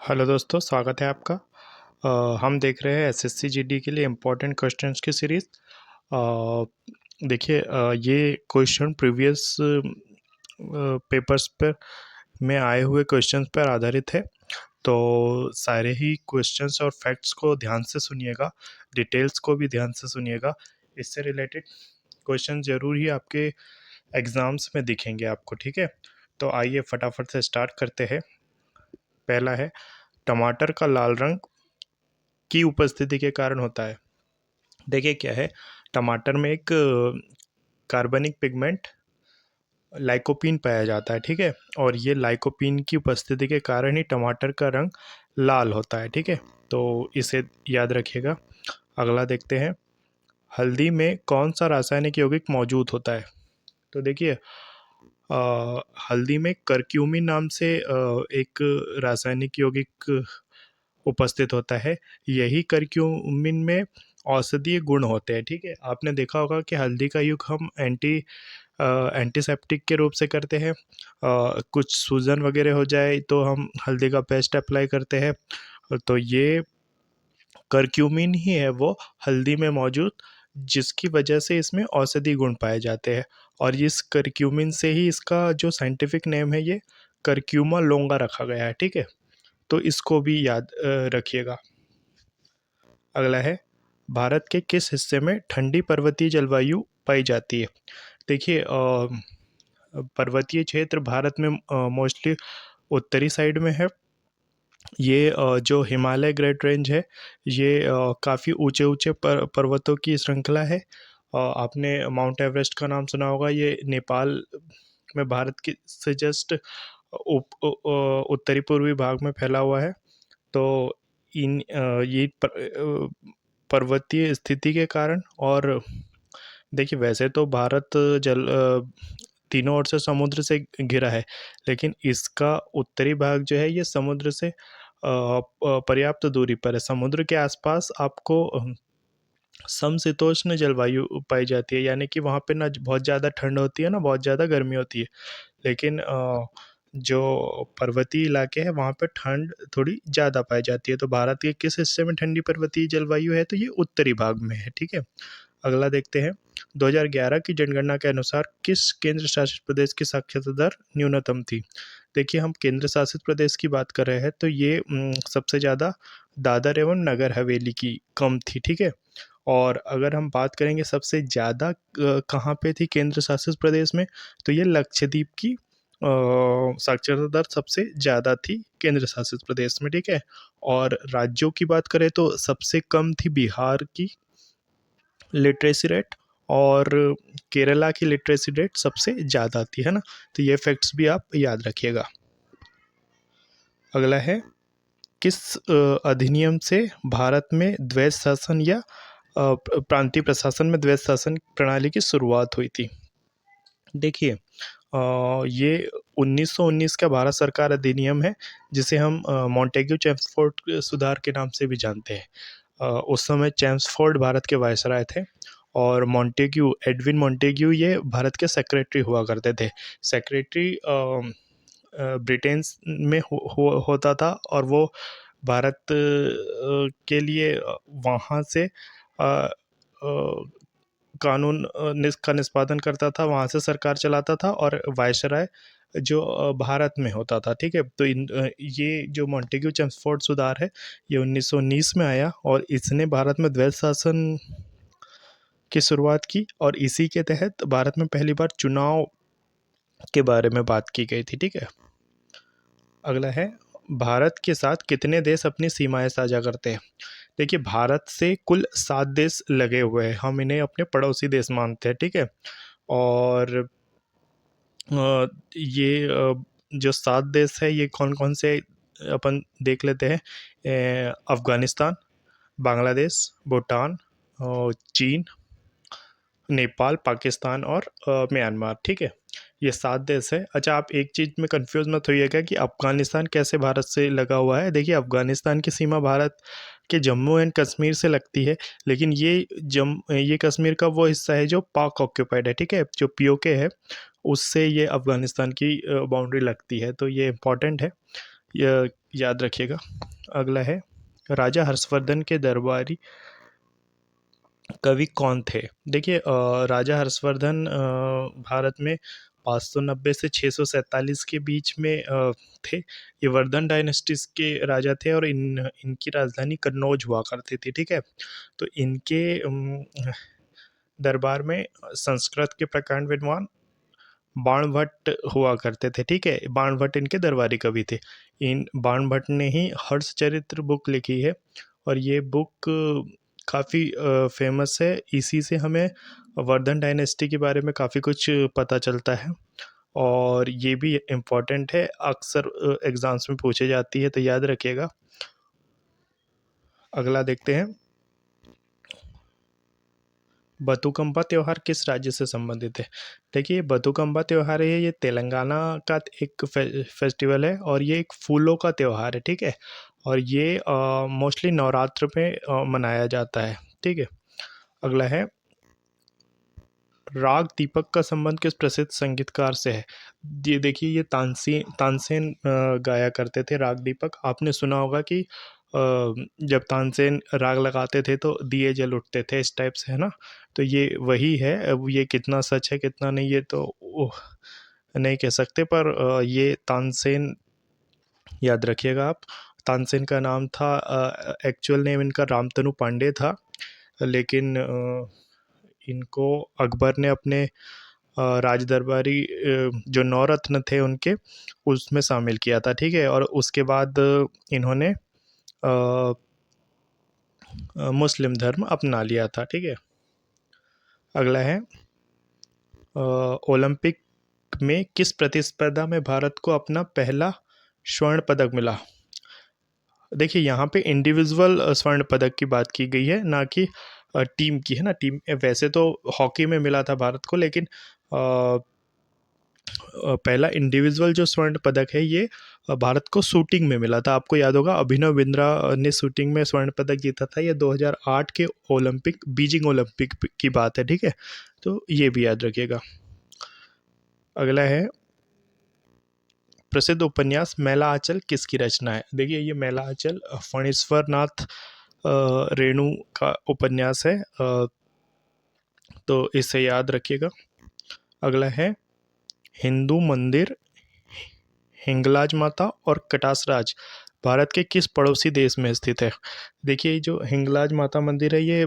Hello दोस्तों, स्वागत है आपका। हम देख रहे हैं एसएससी जीडी के लिए इम्पोर्टेंट क्वेश्चंस की सीरीज़। देखिए, ये क्वेश्चन प्रीवियस पेपर्स पर में आए हुए क्वेश्चंस पर आधारित है। तो सारे ही क्वेश्चंस और फैक्ट्स को ध्यान से सुनिएगा, डिटेल्स को भी ध्यान से सुनिएगा। इससे रिलेटेड क्वेश्चन ज़रूर ही आपके एग्ज़ाम्स में दिखेंगे आपको, ठीक है। तो आइए फटाफट से स्टार्ट करते हैं। पहला है, टमाटर का लाल रंग की उपस्थिति के कारण होता है। देखिए क्या है, टमाटर में एक कार्बनिक पिगमेंट लाइकोपीन पाया जाता है, ठीक है। और ये लाइकोपीन की उपस्थिति के कारण ही टमाटर का रंग लाल होता है, ठीक है। तो इसे याद रखिएगा। अगला देखते हैं, हल्दी में कौन सा रासायनिक यौगिक मौजूद होता है। तो देखिए, हल्दी में करक्यूमिन नाम से एक रासायनिक यौगिक उपस्थित होता है। यही करक्यूमिन में औषधीय गुण होते हैं, ठीक है। आपने देखा होगा कि हल्दी का यूज हम एंटीसेप्टिक के रूप से करते हैं। कुछ सूजन वगैरह हो जाए तो हम हल्दी का पेस्ट अप्लाई करते हैं। तो ये करक्यूमिन ही है वो हल्दी में मौजूद, जिसकी वजह से इसमें औषधि गुण पाए जाते हैं। और इस करक्यूमिन से ही इसका जो साइंटिफिक नेम है, ये करक्यूमा लोंगा रखा गया है, ठीक है। तो इसको भी याद रखिएगा। अगला है, भारत के किस हिस्से में ठंडी पर्वतीय जलवायु पाई जाती है। देखिए, पर्वतीय क्षेत्र भारत में मोस्टली उत्तरी साइड में है। ये जो हिमालय ग्रेट रेंज है, ये काफ़ी ऊंचे ऊंचे पर्वतों की श्रृंखला है। आपने माउंट एवरेस्ट का नाम सुना होगा। ये नेपाल में भारत की से जस्ट उत्तरी पूर्वी भाग में फैला हुआ है। तो ये पर्वतीय स्थिति के कारण, और देखिए वैसे तो भारत तीनों ओर से समुद्र से घिरा है, लेकिन इसका उत्तरी भाग जो है ये समुद्र से पर्याप्त दूरी पर है। समुद्र के आसपास आपको समशीतोष्ण जलवायु पाई जाती है, यानी कि वहाँ पे ना बहुत ज़्यादा ठंड होती है ना बहुत ज़्यादा गर्मी होती है। लेकिन जो पर्वतीय इलाके हैं वहाँ पे ठंड थोड़ी ज़्यादा पाई जाती है। तो भारत के किस हिस्से में ठंडी पर्वतीय जलवायु है, तो ये उत्तरी भाग में है, ठीक है। अगला देखते हैं, 2011 की जनगणना के अनुसार किस केंद्र शासित प्रदेश की साक्षरता दर न्यूनतम थी। देखिए, हम केंद्र शासित प्रदेश की बात कर रहे हैं, तो ये सबसे ज़्यादा दादर एवं नगर हवेली की कम थी, ठीक है। और अगर हम बात करेंगे सबसे ज़्यादा कहाँ पे थी केंद्र शासित प्रदेश में, तो ये लक्षद्वीप की साक्षरता दर सबसे ज़्यादा थी केंद्र शासित प्रदेश में, ठीक है। और राज्यों की बात करें तो सबसे कम थी बिहार की लिटरेसी रेट, और केरला की लिटरेसी रेट सबसे ज़्यादा थी, है ना। तो ये फैक्ट्स भी आप याद रखिएगा। अगला है, किस अधिनियम से भारत में द्वैध शासन या प्रांतीय प्रशासन में द्वैध शासन प्रणाली की शुरुआत हुई थी। देखिए, ये 1919 का भारत सरकार अधिनियम है, जिसे हम मॉन्टेग्यू चेम्सफोर्ड सुधार के नाम से भी जानते हैं। उस समय चेम्सफोर्ड भारत के वायसराय थे, और मॉन्टेग्यू, एडविन मॉन्टेग्यू, ये भारत के सेक्रेटरी हुआ करते थे। सेक्रेटरी ब्रिटेन में होता था, और वो भारत के लिए वहाँ से कानून का निष्पादन करता था, वहाँ से सरकार चलाता था, और वायसराय जो भारत में होता था, ठीक है। तो ये जो मॉन्टेग्यू चेम्सफोर्ड सुधार है, ये 1919 में आया, और इसने भारत में द्वैध शासन की शुरुआत की, और इसी के तहत भारत में पहली बार चुनाव के बारे में बात की गई थी, ठीक है। अगला है, भारत के साथ कितने देश अपनी सीमाएं साझा करते हैं। देखिए, भारत से कुल 7 देश लगे हुए हैं, हम इन्हें अपने पड़ोसी देश मानते हैं, ठीक है। और ये जो 7 देश है, ये कौन कौन से अपन देख लेते हैं। अफगानिस्तान, बांग्लादेश, भूटान, चीन, नेपाल, पाकिस्तान और म्यांमार, ठीक है। ये 7 देश है। अच्छा, आप एक चीज़ में कंफ्यूज मत होइएगा कि अफगानिस्तान कैसे भारत से लगा हुआ है। देखिए, अफगानिस्तान की सीमा भारत के जम्मू एंड कश्मीर से लगती है, लेकिन ये कश्मीर का वो हिस्सा है जो पाक ऑक्यूपाइड है, ठीक है। जो पीओके है, उससे ये अफगानिस्तान की बाउंड्री लगती है। तो ये इम्पॉर्टेंट है। याद रखिएगा। अगला है, राजा हर्षवर्धन के दरबारी कवि कौन थे? देखिए राजा हर्षवर्धन भारत में 590 से 647 के बीच में थे। ये वर्धन डायनेस्टीज के राजा थे और इनकी राजधानी कन्नौज हुआ करती थी, ठीक है। तो इनके दरबार में संस्कृत के प्रकांड विद्वान बाणभट्ट हुआ करते थे, ठीक है। बाणभट्ट इनके दरबारी कवि थे। इन बाणभट्ट ने ही हर्षचरित्र बुक लिखी है और ये बुक काफ़ी फेमस है। इसी से हमें वर्धन डायनेस्टी के बारे में काफ़ी कुछ पता चलता है और ये भी इम्पोर्टेंट है, अक्सर एग्ज़ाम्स में पूछे जाती है, तो याद रखिएगा। अगला देखते हैं, बतुकम्पा त्यौहार किस राज्य से संबंधित है? देखिए बतुकम्पा त्यौहार है, ये तेलंगाना का एक फेस्टिवल है और ये एक फूलों का त्यौहार है, ठीक है। और ये मोस्टली नवरात्र में मनाया जाता है, ठीक है। अगला है, राग दीपक का संबंध किस प्रसिद्ध संगीतकार से है? ये देखिए, ये तानसेन गाया करते थे राग दीपक। आपने सुना होगा कि जब तानसेन राग लगाते थे तो दिए जल उठते थे, इस टाइप से, है ना। तो ये वही है। अब ये कितना सच है कितना नहीं, ये तो नहीं कह सकते, पर ये तानसेन याद रखिएगा आप। तानसेन का नाम था, एक्चुअल नेम इनका रामतनु पांडे था, लेकिन इनको अकबर ने अपने राज दरबारी जो नौरत्न थे उनके, उसमें शामिल किया था, ठीक है। और उसके बाद इन्होंने मुस्लिम धर्म अपना लिया था, ठीक है। अगला है, ओलंपिक में किस प्रतिस्पर्धा में भारत को अपना पहला स्वर्ण पदक मिला? देखिए यहाँ पे इंडिविजुअल स्वर्ण पदक की बात की गई है, ना कि टीम की, है ना। टीम वैसे तो हॉकी में मिला था भारत को, लेकिन पहला इंडिविजुअल जो स्वर्ण पदक है ये भारत को शूटिंग में मिला था। आपको याद होगा अभिनव बिंद्रा ने शूटिंग में स्वर्ण पदक जीता था। ये 2008 के ओलंपिक, बीजिंग ओलंपिक की बात है, ठीक है। तो ये भी याद रखिएगा। अगला है, प्रसिद्ध उपन्यास मैला आंचल किसकी रचना है? देखिए ये मैला आंचल फणीश्वर नाथ रेणु का उपन्यास है, तो इसे याद रखिएगा। अगला है, हिंदू मंदिर हिंगलाज माता और कटासराज भारत के किस पड़ोसी देश में स्थित है? देखिए जो हिंगलाज माता मंदिर है ये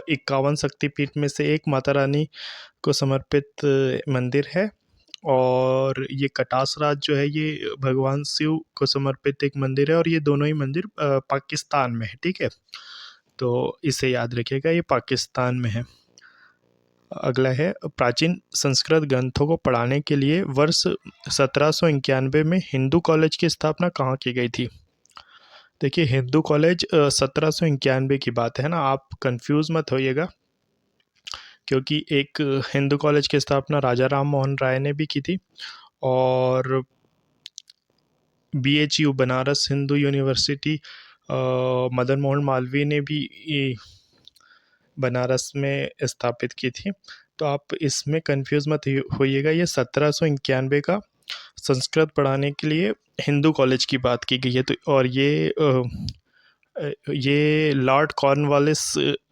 51 शक्तिपीठ में से एक माता रानी को समर्पित मंदिर है। और ये कटासराज जो है ये भगवान शिव को समर्पित एक मंदिर है और ये दोनों ही मंदिर पाकिस्तान में है, ठीक है। तो इसे याद रखिएगा, ये पाकिस्तान में है। अगला है, प्राचीन संस्कृत ग्रंथों को पढ़ाने के लिए वर्ष 1791 में हिंदू कॉलेज की स्थापना कहाँ की गई थी? देखिए हिंदू कॉलेज 1791 की बात है ना, आप कंफ्यूज मत होइएगा, क्योंकि एक हिंदू कॉलेज की स्थापना राजा राम मोहन राय ने भी की थी और BHU बनारस हिंदू यूनिवर्सिटी मदन मोहन मालवीय ने भी बनारस में स्थापित की थी। तो आप इसमें कंफ्यूज मत होइएगा, ये 1791 का संस्कृत पढ़ाने के लिए हिंदू कॉलेज की बात की गई है। तो और ये लॉर्ड कॉर्नवालिस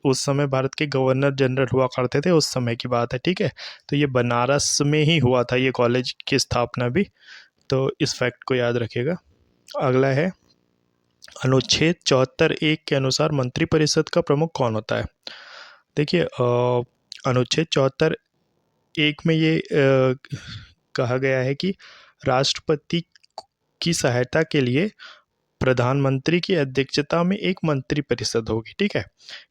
उस समय भारत के गवर्नर जनरल हुआ करते थे, उस समय की बात है, ठीक है। तो ये बनारस में ही हुआ था ये कॉलेज की स्थापना भी, तो इस फैक्ट को याद रखिएगा। अगला है, अनुच्छेद 74(1) के अनुसार मंत्रिपरिषद का प्रमुख कौन होता है? देखिए अनुच्छेद 74(1) में ये कहा गया है कि राष्ट्रपति की सहायता के लिए प्रधानमंत्री की अध्यक्षता में एक मंत्रिपरिषद होगी, ठीक है।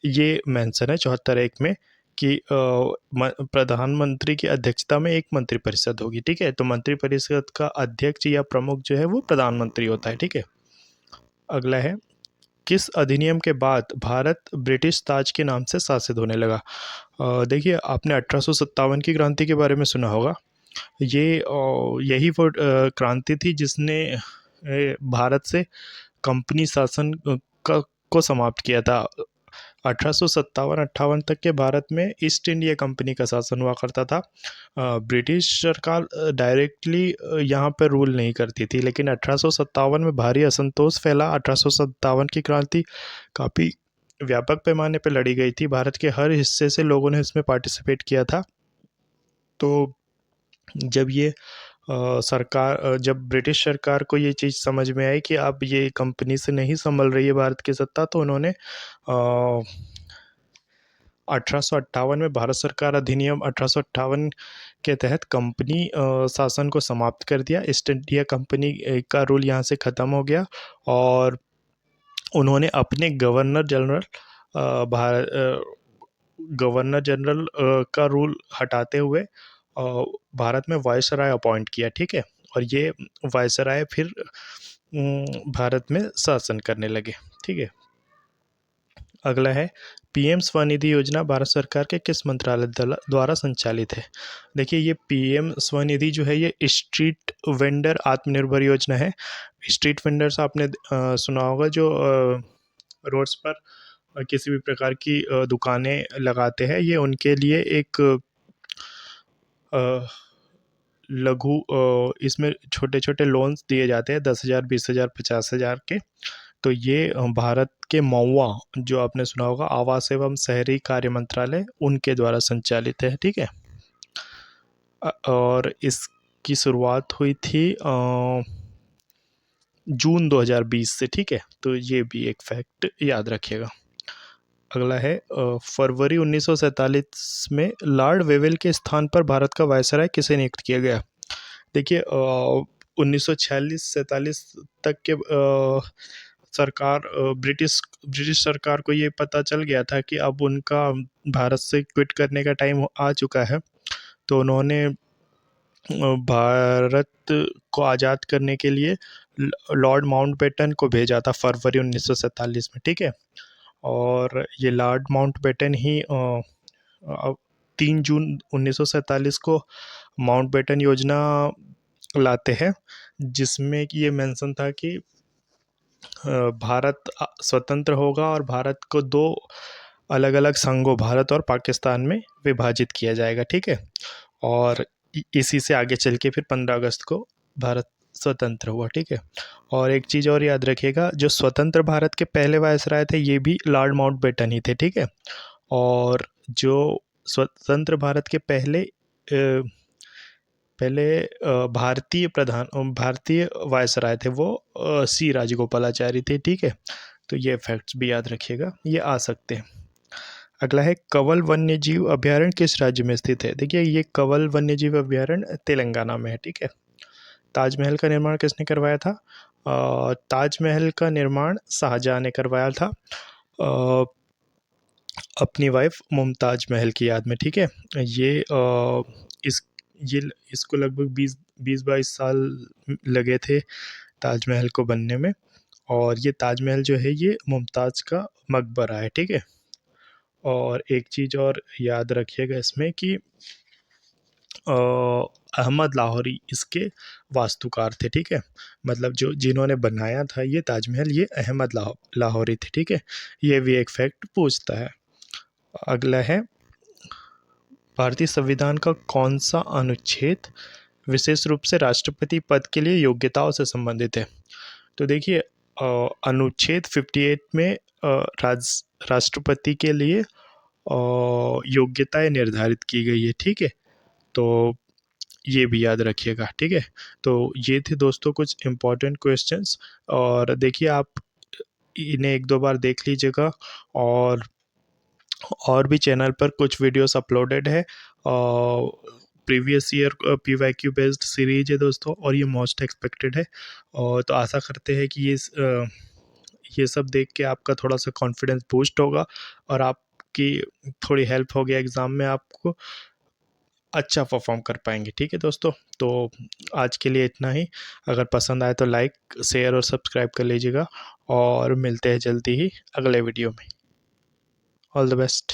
ये मेंशन है 74(1) में कि प्रधानमंत्री की अध्यक्षता में एक मंत्रिपरिषद होगी, ठीक है। तो मंत्रिपरिषद का अध्यक्ष या प्रमुख जो है वो प्रधानमंत्री होता है, ठीक है। अगला है, किस अधिनियम के बाद भारत ब्रिटिश ताज के नाम से शासित होने लगा? देखिए आपने 1857 की क्रांति के बारे में सुना होगा। ये यही वो क्रांति थी जिसने भारत से कंपनी शासन को समाप्त किया था। 1857-58 तक के भारत में ईस्ट इंडिया कंपनी का शासन हुआ करता था। ब्रिटिश सरकार डायरेक्टली यहाँ पर रूल नहीं करती थी, लेकिन 1857 में भारी असंतोष फैला। 1857 की क्रांति काफ़ी व्यापक पैमाने पर लड़ी गई थी। भारत के हर हिस्से से लोगों ने इसमें पार्टिसिपेट किया था। तो जब ये जब ब्रिटिश सरकार को ये चीज़ समझ में आई कि अब ये कंपनी से नहीं संभल रही है भारत की सत्ता, तो उन्होंने 1858 में भारत सरकार अधिनियम 1858 के तहत कंपनी शासन को समाप्त कर दिया। ईस्ट इंडिया कंपनी का रूल यहाँ से ख़त्म हो गया और उन्होंने अपने गवर्नर जनरल का रूल हटाते हुए भारत में वायसराय अपॉइंट किया, ठीक है। और ये वायसराय फिर भारत में शासन करने लगे, ठीक है। अगला है पीएम स्वनिधि योजना भारत सरकार के किस मंत्रालय द्वारा संचालित है। देखिए, ये पीएम स्वनिधि जो है ये स्ट्रीट वेंडर आत्मनिर्भर योजना है। स्ट्रीट वेंडर्स आपने सुना होगा, जो रोड्स पर किसी भी प्रकार की दुकानें लगाते हैं। ये उनके लिए एक लघु इसमें छोटे छोटे लोन्स दिए जाते हैं, 10,000, 20,000, 50,000 के। तो ये भारत के मौआ, जो आपने सुना होगा, आवास एवं शहरी कार्य मंत्रालय, उनके द्वारा संचालित है, ठीक है। और इसकी शुरुआत हुई थी जून 2020 से, ठीक है। तो ये भी एक फैक्ट याद रखिएगा। अगला है फरवरी 1947 में लॉर्ड वेवेल के स्थान पर भारत का वायसराय किसे नियुक्त किया गया। देखिए, 1946-47 तक के सरकार ब्रिटिश सरकार को ये पता चल गया था कि अब उनका भारत से क्विट करने का टाइम आ चुका है। तो उन्होंने भारत को आज़ाद करने के लिए लॉर्ड माउंटबेटन को भेजा था फरवरी 1947 में, ठीक है। और ये लॉर्ड माउंटबेटन ही 3 जून 1947 को माउंटबेटन योजना लाते हैं, जिसमें कि ये मेंशन था कि भारत स्वतंत्र होगा और भारत को 2 अलग अलग संघों, भारत और पाकिस्तान में विभाजित किया जाएगा, ठीक है। और इसी से आगे चल के फिर 15 अगस्त को भारत स्वतंत्र हुआ, ठीक है। और एक चीज़ और याद रखिएगा, जो स्वतंत्र भारत के पहले वायसराय थे ये भी लॉर्ड माउंटबेटन ही थे, ठीक है। और जो स्वतंत्र भारत के पहले भारतीय वायसराय थे वो सी राजगोपालाचारी थे, ठीक है। तो ये फैक्ट्स भी याद रखिएगा, ये आ सकते हैं। अगला है कवल वन्य जीव अभ्यारण्य किस राज्य में स्थित है। देखिए, ये कवल वन्य जीव अभ्यारण्य तेलंगाना में है, ठीक है। ताजमहल का निर्माण किसने करवाया था। ताजमहल का निर्माण शाहजहां ने करवाया था अपनी वाइफ मुमताज महल की याद में, ठीक है। इसको लगभग 20-22 साल लगे थे ताजमहल को बनने में। और ये ताजमहल जो है ये मुमताज़ का मकबरा है, ठीक है। और एक चीज़ और याद रखिएगा इसमें कि अहमद लाहौरी इसके वास्तुकार थे, ठीक है। मतलब जिन्होंने बनाया था ये ताजमहल, ये अहमद लाहौरी थे, ठीक है। ये भी एक फैक्ट पूछता है। अगला है भारतीय संविधान का कौन सा अनुच्छेद विशेष रूप से राष्ट्रपति पद के लिए योग्यताओं से संबंधित है। तो देखिए, अनुच्छेद 58 में राष्ट्रपति के लिए योग्यताएं निर्धारित की गई है, ठीक है। तो ये भी याद रखिएगा, ठीक है। तो ये थे दोस्तों कुछ इम्पोर्टेंट क्वेश्चंस, और देखिए आप इन्हें 1-2 बार देख लीजिएगा। और भी चैनल पर कुछ वीडियोस अपलोडेड है, previous year PYQ based series है दोस्तों, और ये मोस्ट एक्सपेक्टेड है। और तो आशा करते हैं कि ये सब देख के आपका थोड़ा सा कॉन्फिडेंस बूस्ट होगा और आपकी थोड़ी हेल्प होगी एग्ज़ाम में, आपको अच्छा परफॉर्म कर पाएंगे, ठीक है दोस्तों। तो आज के लिए इतना ही। अगर पसंद आए तो लाइक, शेयर और सब्सक्राइब कर लीजिएगा, और मिलते हैं जल्दी ही अगले वीडियो में। All the best.